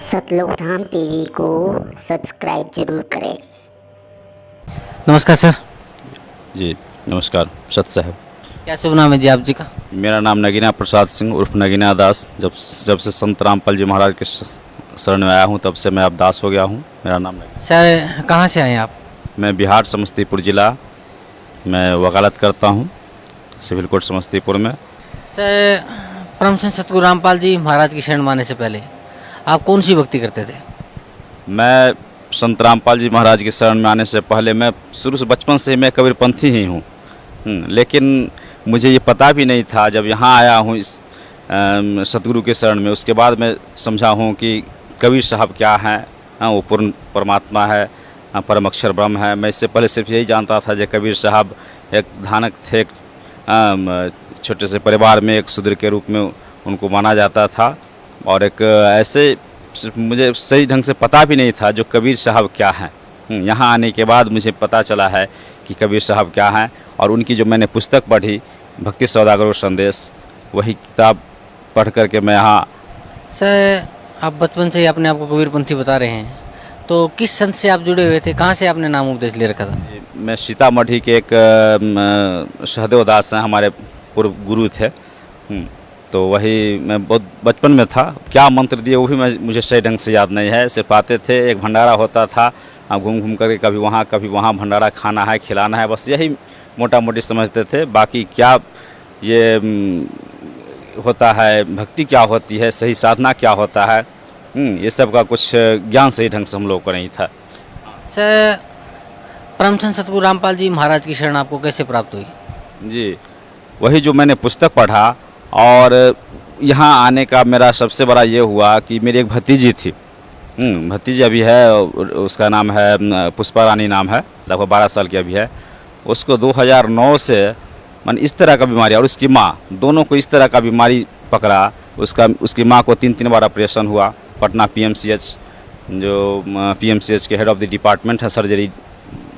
सतलुज धाम TV को subscribe जरूर करें। नमस्कार सर। जी नमस्कार। सत साहब। क्या शुभ नाम है जी आप जी का? मेरा नाम नगीना प्रसाद सिंह उर्फ नगीना दास। जब से संत रामपाल जी महाराज के शरण में आया हूँ तब से मैं अब दास हो गया हूँ। मेरा नाम नगीना। सर कहाँ से आए आप? मैं बिहार समस्तीपुर ज़िला मैं वकालत करता हूँ सिविल कोर्ट समस्तीपुर में। सर परम संत सतगुरु रामपाल जी महाराज की शरण माने से पहले आप कौन सी भक्ति करते थे? मैं संत रामपाल जी महाराज की शरण में आने से पहले मैं शुरू से बचपन से मैं कबीरपंथी ही हूँ। लेकिन मुझे ये पता भी नहीं था जब यहाँ आया हूँ इस सतगुरु के शरण में, उसके बाद मैं समझा हूँ कि कबीर साहब क्या हैं। वो पूर्ण परमात्मा है, परम अक्षर ब्रह्म है। मैं इससे पहले सिर्फ यही जानता था कि कबीर साहब एक धानक थे, छोटे से परिवार में एक शूद्र के रूप में उनको माना जाता था और एक ऐसे मुझे सही ढंग से पता भी नहीं था जो कबीर साहब क्या हैं। यहाँ आने के बाद मुझे पता चला है कि कबीर साहब क्या हैं और उनकी जो मैंने पुस्तक पढ़ी भक्ति सौदागर संदेश, वही किताब पढ़ करके मैं यहाँ। सर आप बचपन से ही अपने आप को कबीरपंथी बता रहे हैं, तो किस संत से आप जुड़े हुए थे? कहाँ से आपने नाम उपदेश ले रखा था? मैं सीतामढ़ी के एक सहदेव दास हैं, हमारे पूर्व गुरु थे। तो वही मैं बहुत बचपन में था, क्या मंत्र दिए वो भी मुझे सही ढंग से याद नहीं है। सिर्फ आते थे, एक भंडारा होता था, हम घूम घूम करके कभी वहाँ भंडारा खाना है खिलाना है, बस यही मोटा मोटी समझते थे। बाकी क्या ये होता है, भक्ति क्या होती है, सही साधना क्या होता है, ये सब का कुछ ज्ञान सही ढंग से हम लोग को नहीं था। सर परम संत सतगुरु रामपाल जी महाराज की शरण आपको कैसे प्राप्त हुई? जी वही जो मैंने पुस्तक पढ़ा और यहाँ आने का मेरा सबसे बड़ा ये हुआ कि मेरी एक भतीजी थी। भतीजी अभी है, उसका नाम है पुष्पा रानी नाम है, लगभग 12 साल की अभी है। उसको 2009 से मान इस तरह का बीमारी और उसकी माँ दोनों को इस तरह का बीमारी पकड़ा। उसकी माँ को 3 बार ऑपरेशन हुआ पटना PMCH, जो PMCH के हेड ऑफ़ द डिपार्टमेंट है सर्जरी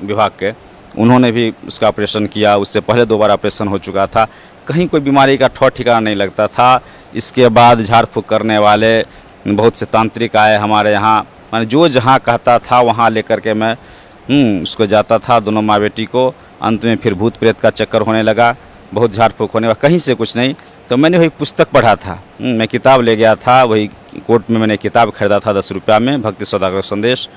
विभाग के, उन्होंने भी उसका ऑपरेशन किया। उससे पहले 2 बार ऑपरेशन हो चुका था, कहीं कोई बीमारी का ठौर ठिकाना नहीं लगता था। इसके बाद झाड़ फूँक करने वाले बहुत से तांत्रिक आए हमारे यहाँ, मैंने जो जहाँ कहता था वहाँ लेकर के मैं उसको जाता था, दोनों माँ बेटी को। अंत में फिर भूत प्रेत का चक्कर होने लगा, बहुत झाड़ फूँक होने लगा, कहीं से कुछ नहीं। तो मैंने वही पुस्तक पढ़ा था, मैं किताब ले गया था, वही कोर्ट में मैंने किताब खरीदा था 10 रुपया में, भक्ति सौदागर संदेश।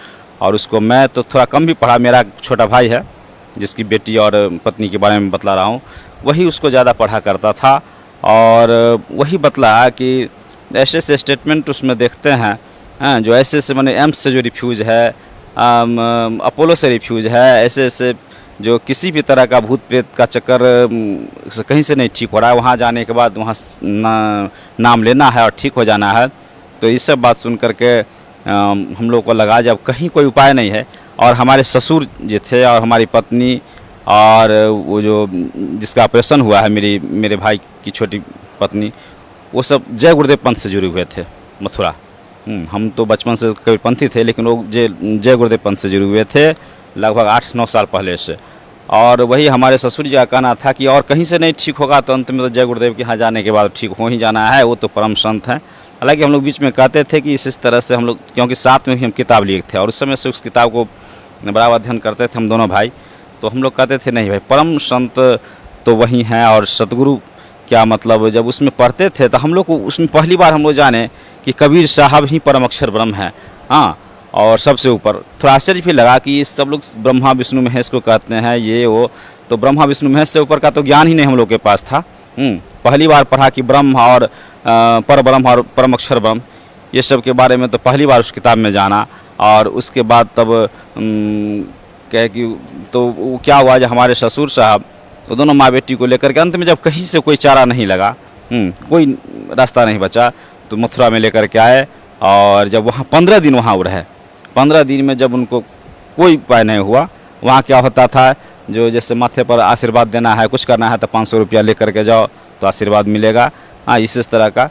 और उसको मैं तो थोड़ा कम भी पढ़ा, मेरा छोटा भाई है जिसकी बेटी और पत्नी के बारे में बतला रहा हूँ, वही उसको ज़्यादा पढ़ा करता था। और वही बतला कि ऐसे ऐसे स्टेटमेंट उसमें देखते हैं जो ऐसे ऐसे मैंने एम्स से जो रिफ्यूज़ है, अपोलो से रिफ्यूज़ है, ऐसे ऐसे जो किसी भी तरह का भूत प्रेत का चक्कर कहीं से नहीं ठीक हो रहा है, वहाँ जाने के बाद वहाँ नाम लेना है और ठीक हो जाना है। तो ये सब बात सुन करके हम लोग को लगा जब कहीं कोई उपाय नहीं है। और हमारे ससुर जो थे और हमारी पत्नी और वो जो जिसका ऑपरेशन हुआ है मेरे भाई की छोटी पत्नी, वो सब जय गुरुदेव पंथ से जुड़े हुए थे मथुरा। हम तो बचपन से कबीरपंथी थे, लेकिन वो जय गुरुदेव पंथ से जुड़े हुए थे लगभग 8-9 साल पहले से। और वही हमारे ससुर जी का कहना था कि और कहीं से नहीं ठीक होगा तो अंत में तो जय गुरुदेव के यहाँ जाने के बाद ठीक हो ही जाना है, वो तो परम संत हैं। हालांकि हम लोग बीच में कहते थे कि इस तरह से हम लोग, क्योंकि साथ में ही हम किताब लिए थे और उस समय से उस किताब को बड़ा अध्ययन करते थे हम दोनों भाई, तो हम लोग कहते थे नहीं भाई परम संत तो वही हैं। और सतगुरु क्या मतलब, जब उसमें पढ़ते थे तो हम लोग को उसमें पहली बार हम लोग जाने कि कबीर साहब ही परम अक्षर ब्रह्म हैं। हाँ, और सबसे ऊपर थोड़ा आश्चर्य भी लगा कि ये सब लोग ब्रह्मा विष्णु महेश को कहते हैं, ये वो, तो ब्रह्मा विष्णु महेश से ऊपर का तो ज्ञान ही नहीं हम लोग के पास था। पहली बार पढ़ा कि ब्रह्म और पर ब्रह्म और परम अक्षर ब्रह्म, ये सब के बारे में तो पहली बार उस किताब में जाना। और उसके बाद तब कहे कि तो वो क्या हुआ, जब हमारे ससुर साहब वो दोनों माँ बेटी को लेकर के अंत में जब कहीं से कोई चारा नहीं लगा, कोई रास्ता नहीं बचा, तो मथुरा में लेकर के आए। और जब वहाँ 15 दिन वहाँ रहे, 15 दिन में जब उनको कोई उपाय नहीं हुआ, वहाँ क्या होता था, जो जैसे माथे पर आशीर्वाद देना है, कुछ करना है तो 500 रुपया लेकर के जाओ तो आशीर्वाद मिलेगा। हाँ, इस तरह का।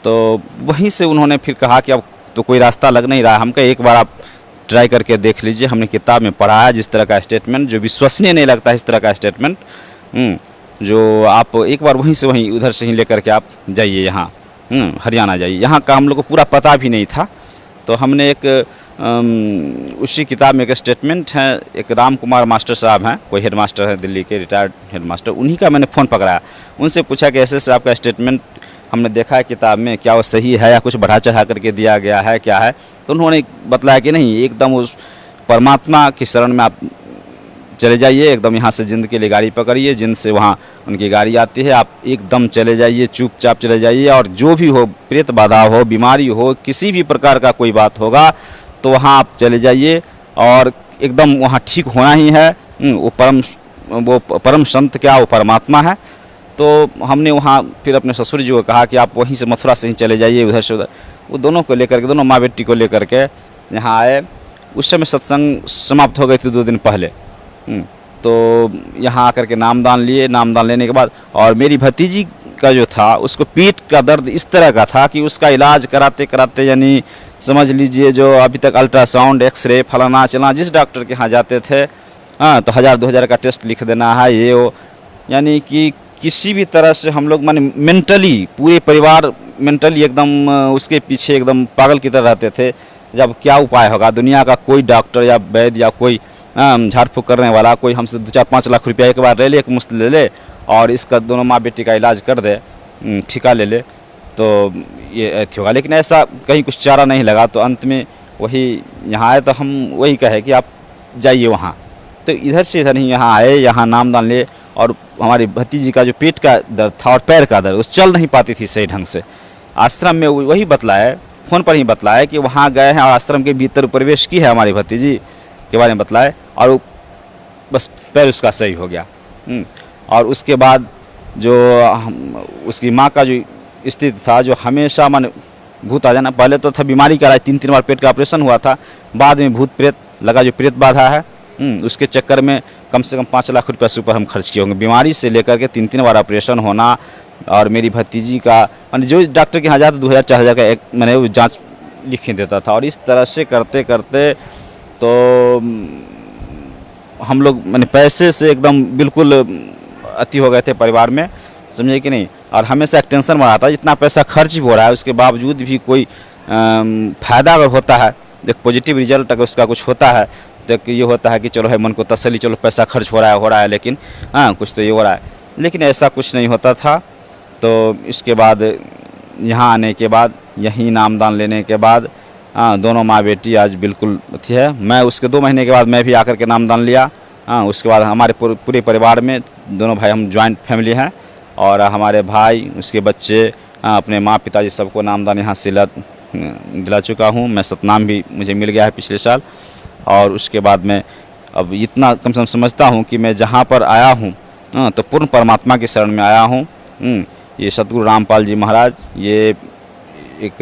तो वहीं से उन्होंने फिर कहा कि अब तो कोई रास्ता लग नहीं रहा, हम कहे एक बार आप ट्राई करके देख लीजिए। हमने किताब में पढ़ा है जिस तरह का स्टेटमेंट, जो विश्वसनीय नहीं लगता इस तरह का स्टेटमेंट, जो आप एक बार वहीं से वहीं उधर से ही लेकर के आप जाइए यहाँ, हरियाणा जाइए। यहाँ का हम लोग को पूरा पता भी नहीं था, तो तो हमने एक उसी किताब में एक स्टेटमेंट है, एक राम कुमार मास्टर साहब हैं, कोई हेड मास्टर है दिल्ली के, रिटायर्ड हेड मास्टर, उन्हीं का मैंने फ़ोन पकड़ाया, उनसे पूछा कि ऐसे से आपका स्टेटमेंट हमने देखा है किताब में, क्या वो सही है या कुछ बढ़ा चढ़ा करके दिया गया है, क्या है? तो उन्होंने बतलाया कि नहीं, एकदम उस परमात्मा की शरण में आप चले जाइए, एकदम यहाँ से जिंद के लिए गाड़ी पकड़िए, जिंद से वहाँ उनकी गाड़ी आती है, आप एकदम चले जाइए, चुपचाप चले जाइए, और जो भी हो, प्रेत बाधा हो, बीमारी हो, किसी भी प्रकार का कोई बात होगा तो वहाँ आप चले जाइए और एकदम वहाँ ठीक होना ही है। वो परम संत क्या, वो परमात्मा है। तो हमने वहाँ फिर अपने ससुर जी को कहा कि आप वहीं से मथुरा से ही चले जाइए, उधर से उधर। वो दोनों को लेकर के, दोनों माँ बेटी को लेकर के यहाँ आए। उस समय सत्संग समाप्त हो गई थी 2 दिन पहले। तो यहाँ आकर के नामदान लिए। नामदान लेने के बाद, और मेरी भतीजी का जो था, उसको पीठ का दर्द इस तरह का था कि उसका इलाज कराते कराते, यानी समझ लीजिए जो अभी तक अल्ट्रासाउंड, एक्सरे, फलाना चला, जिस डॉक्टर के यहाँ जाते थे, तो 1000-2000 का टेस्ट लिख देना है, ये वो, यानी कि किसी भी तरह से हम लोग, माने मेंटली, पूरे परिवार मेंटली एकदम उसके पीछे एकदम पागल की तरह रहते थे। जब क्या उपाय होगा, दुनिया का कोई डॉक्टर या वैद्य या कोई झाड़ फूक करने वाला, कोई हमसे 2-4-5 लाख रुपया एक बार ले ले, एक मुश्त ले ले, और इसका दोनों माँ बेटी का इलाज कर दे, ठिका ले ले, तो ये होगा। लेकिन ऐसा कहीं कुछ चारा नहीं लगा। तो अंत में वही यहाँ आए, तो हम वही कहे कि आप जाइए वहाँ। तो इधर से इधर ही यहाँ आए, यहाँ नामदान लिए, और हमारी भतीजी का जो पेट का दर्द था और पैर का दर्द, वो चल नहीं पाती थी सही ढंग से। आश्रम में वही बतलाया, फ़ोन पर ही बतलाया कि वहाँ गए हैं और आश्रम के भीतर प्रवेश की है हमारी भतीजी के बारे में बतलाए, और वो बस पैर उसका सही हो गया। और उसके बाद जो उसकी माँ का जो स्थिति था, जो हमेशा माने भूत आ जाना, पहले तो था बीमारी का इलाज, 3-3 बार पेट का ऑपरेशन हुआ था, बाद में भूत प्रेत लगा, जो प्रेत बाधा है, उसके चक्कर में कम से कम 5 लाख रुपये से ऊपर हम खर्च किए होंगे। बीमारी से लेकर के 3-3 बार ऑपरेशन होना, और मेरी भतीजी का, माने जो डॉक्टर के यहाँ जाता 2000-4000 का एक मैंने वो जाँच लिख ही देता था। और इस तरह से करते करते तो हम लोग मैंने पैसे से एकदम बिल्कुल अति हो गए थे परिवार में, समझे कि नहीं। और हमेशा एक टेंशन बना था, इतना पैसा खर्च हो रहा है, उसके बावजूद भी कोई फ़ायदा अगर होता है, एक पॉजिटिव रिजल्ट अगर उसका कुछ होता है, तो ये होता है कि चलो है मन को तसल्ली, चलो पैसा खर्च हो रहा है, लेकिन कुछ तो ये हो रहा है। लेकिन ऐसा कुछ नहीं होता था। तो इसके बाद यहाँ आने के बाद, यहीं नामदान लेने के बाद, दोनों माँ बेटी आज बिल्कुल अच्छी है। मैं उसके 2 महीने के बाद मैं भी आकर के नामदान लिया। उसके बाद हमारे पूरे परिवार में, दोनों भाई, हम जॉइंट फैमिली हैं, और हमारे भाई, उसके बच्चे, अपने माँ पिताजी सबको नामदान यहाँ से दिला चुका हूँ। मैं सतनाम भी मुझे मिल गया है पिछले साल। और उसके बाद मैं अब इतना कम से कम समझता हूँ कि मैं जहाँ पर आया हूँ तो पूर्ण परमात्मा की शरण में आया हूँ। ये सतगुरु रामपाल जी महाराज, ये एक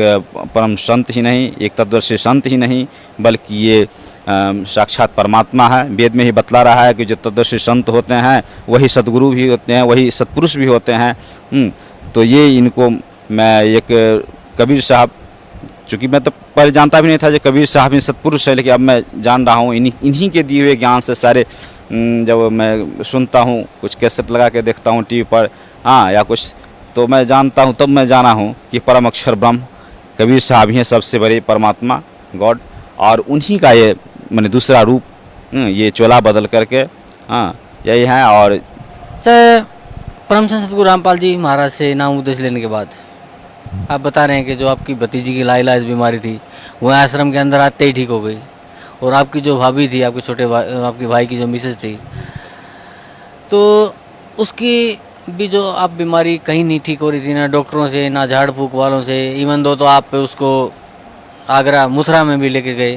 परम संत ही नहीं, एक तत्वदर्शी संत ही नहीं, बल्कि ये साक्षात परमात्मा है। वेद में ही बतला रहा है कि जो तत्वदर्शी संत होते हैं वही सतगुरु भी होते हैं, वही सत्पुरुष भी होते हैं। तो ये इनको मैं एक कबीर साहब, चूँकि मैं तो पहले जानता भी नहीं था जो कबीर साहब ही सत्पुरुष है, लेकिन अब मैं जान रहा हूँ इन्हीं के दिए हुए ज्ञान से सारे। जब मैं सुनता हूँ, कुछ कैसेट लगा के देखता हूँ टीवी पर, या कुछ, तो मैं जानता हूँ, तब मैं जाना हूँ कि परम अक्षर ब्रह्म कबीर साहब ही हैं सबसे बड़े परमात्मा, गॉड। और उन्हीं का ये मैंने दूसरा रूप, ये चोला बदल करके, यही है। और सर, परम संत सतगुरु रामपाल जी महाराज से नाम उपदेश लेने के बाद आप बता रहे हैं कि जो आपकी भतीजी की लाइलाज बीमारी थी, वह आश्रम के अंदर आते ही ठीक हो गई, और आपकी जो भाभी थी, आपके छोटे आपके भाई की जो मिसेज थी, तो उसकी भी जो आप बीमारी कहीं नहीं ठीक हो रही थी, ना डॉक्टरों से, ना झाड़ फूक वालों से। इवन दो तो आप उसको आगरा मथुरा में भी लेके गए,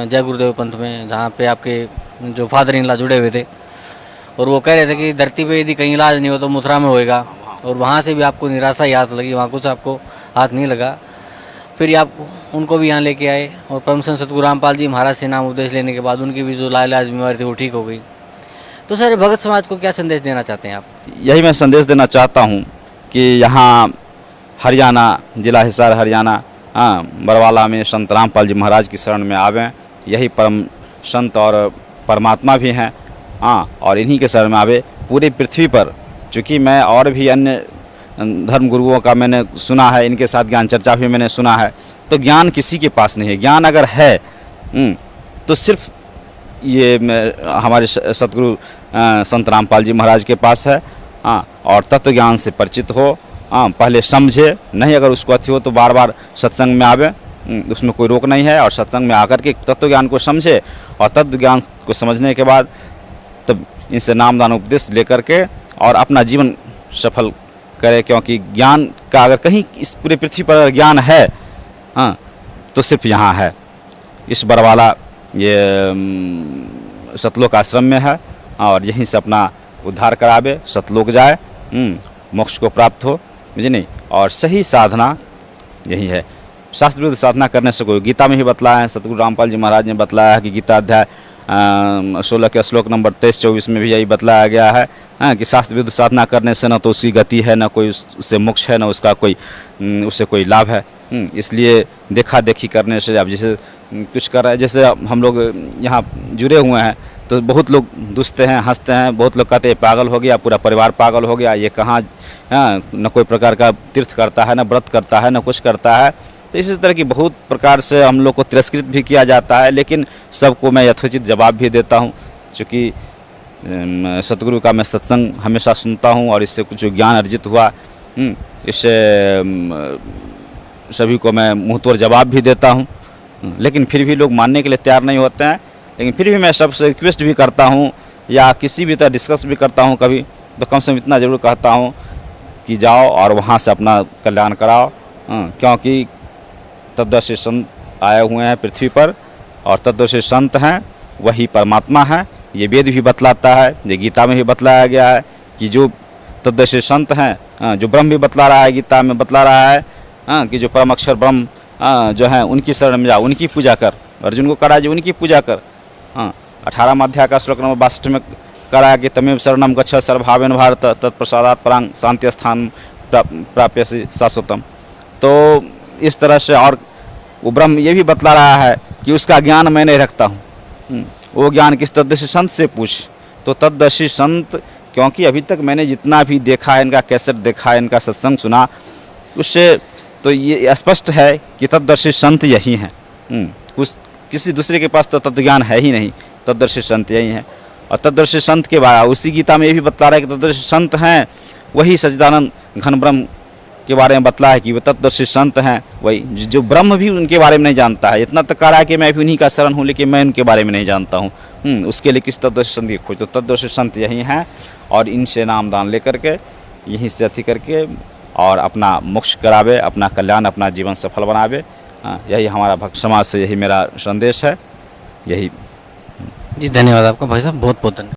जय गुरुदेव पंथ में, जहाँ पे आपके जो फादर इन लॉ जुड़े हुए थे, और वो कह रहे थे कि धरती पे यदि कहीं इलाज नहीं हो तो मथुरा में होएगा। और वहाँ से भी आपको निराशा ही हाथ लगी, वहाँ कुछ आपको हाथ नहीं लगा। फिर आप उनको भी यहाँ लेके आए, और परम संत सतगुरु रामपाल जी महाराज से नाम उपदेश लेने के बाद उनकी भी जो लाइलाज बीमारी थी वो ठीक हो गई। तो सर, भगत समाज को क्या संदेश देना चाहते हैं आप? यही मैं संदेश देना चाहता हूँ कि यहाँ हरियाणा, जिला हिसार हरियाणा, बरवाला में संत रामपाल जी महाराज की शरण में आवें। यही परम संत और परमात्मा भी हैं, और इन्हीं के शरण में आवे। पूरी पृथ्वी पर, चूँकि मैं और भी अन्य धर्म गुरुओं का मैंने सुना है, इनके साथ ज्ञान चर्चा भी मैंने सुना है, तो ज्ञान किसी के पास नहीं है। ज्ञान अगर है तो सिर्फ ये हमारे सतगुरु संत रामपाल जी महाराज के पास है। और तत्व ज्ञान से परिचित हो, पहले समझे, नहीं अगर उसको अथी हो तो बार बार सत्संग में आवे, उसमें कोई रोक नहीं है। और सत्संग में आकर के तत्व ज्ञान को समझे और तत्व ज्ञान को समझने के बाद तब इनसे नामदान उपदेश लेकर के और अपना जीवन सफल करे। क्योंकि ज्ञान का अगर कहीं इस पूरे पृथ्वी पर ज्ञान है तो सिर्फ यहाँ है, इस बरवाला ये सतलोक आश्रम में है। और यहीं से अपना उद्धार करावे, सतलोक जाए, मोक्ष को प्राप्त हो, मुझे नहीं। और सही साधना यही है। शास्त्र विरुद्ध साधना करने से कोई, गीता में ही बतलाया है, सतगुरु रामपाल जी महाराज ने बतलाया है कि गीता अध्याय 16 के श्लोक नंबर 23-24 में भी यही बतलाया गया है कि शास्त्र विरुद्ध साधना करने से न तो उसकी गति है, न कोई उससे मोक्ष है, न उसका कोई उससे कोई लाभ है। इसलिए देखा देखी करने से, अब जैसे कुछ कर रहे हैं, जैसे हम लोग यहाँ जुड़े हुए हैं तो बहुत लोग दुसते हैं, हंसते हैं, बहुत लोग कहते हैं पागल हो गया, पूरा परिवार पागल हो गया, ये कहाँ न कोई प्रकार का तीर्थ करता है, न व्रत करता है, न कुछ करता है। तो इसी तरह की बहुत प्रकार से हम लोग को तिरस्कृत भी किया जाता है। लेकिन सबको मैं यथोचित जवाब भी देता हूँ, चूँकि सतगुरु का मैं सत्संग हमेशा सुनता हूँ और इससे कुछ ज्ञान अर्जित हुआ, इससे सभी को मैं मुँहतोड़ जवाब भी देता हूँ। लेकिन फिर भी लोग मानने के लिए तैयार नहीं होते हैं। लेकिन फिर भी मैं सबसे रिक्वेस्ट भी करता हूँ या किसी भी तरह डिस्कस भी करता हूँ कभी, तो कम से कम इतना ज़रूर कहता हूँ कि जाओ और वहाँ से अपना कल्याण कराओ। क्योंकि तत्वदर्शी संत आए हुए हैं पृथ्वी पर और तत्वदर्शी संत हैं वही परमात्मा है। ये वेद भी बतलाता है, ये गीता में भी बतलाया गया है कि जो तत्वदर्शी संत हैं, जो ब्रह्म भी बतला रहा है, गीता में बतला रहा है कि जो परम अक्षर ब्रह्म जो हैं उनकी शरण में जाओ, उनकी पूजा कर। अर्जुन को करा जो उनकी पूजा कर। 18वां अध्याय का श्लोक नंबर 62 में करा कि तमेव शरणम गच्छ सर्वभावेन भारत तत्प्रसादात् परां शांति स्थान प्राप्यसि शाश्वतम। तो इस तरह से, और वो ब्रह्म ये भी बतला रहा है कि उसका ज्ञान मैं नहीं रखता हूँ, वो ज्ञान किस तत्वदर्शी संत से पूछ। तो तत्वदर्शी संत, क्योंकि अभी तक मैंने जितना भी देखा है, इनका कैसेट देखा है, इनका सत्संग सुना, उससे तो ये स्पष्ट है कि तत्वदर्शी संत यही हैं। उस किसी दूसरे के पास तो तत्व ज्ञान है ही नहीं, तत्वदर्शी संत यही हैं। और तत्वदर्शी संत के बारे उसी गीता में ये भी बतला रहा है कि तत्वदर्शी संत हैं वही सच्चिदानंद घन ब्रह्म के बारे में बतला है कि वो तत्वदर्शी संत हैं, वही जो ब्रह्म भी उनके बारे में नहीं जानता है। इतना तक कह रहा है कि मैं भी उन्हीं का शरण हूँ, लेकिन मैं उनके बारे में नहीं जानता हूँ। उसके लिए किस तत्वदर्शी संत की खोज? तो तत्वदर्शी संत यही हैं और इनसे नाम दान लेकर के यहीं से अथी करके और अपना मोक्ष करावे, अपना कल्याण, अपना जीवन सफल बनावे। यही हमारा भक्त समाज से यही मेरा संदेश है। यही। जी धन्यवाद आपका भाई साहब, बहुत बहुत धन्यवाद।